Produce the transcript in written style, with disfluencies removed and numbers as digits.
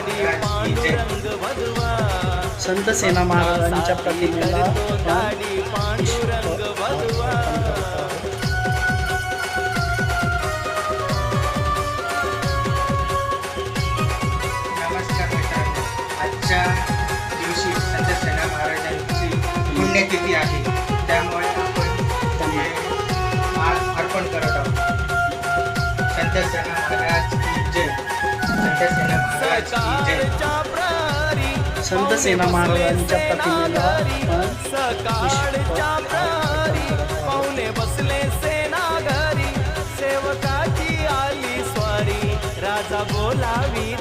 महाराज की जय. संत सेना महाराजांच्या प्रतिमेला आपण पुष्प अर्पण करत आहोत. नमस्कार मित्रांनो, आजच्या दिवशी संत सेना महाराजांची पुण्यतिथी आहे, त्यामुळे आपण हे माळ अर्पण करत आहोत. संत सेना महाराज की जय. संत सेना महाराज की जय. संत सेना महाराजांच्या प्रतिमेला आपण पुष्प पाहुणे बसले सेना घरी, सेवकाची आली स्वारी, राजा बोलावी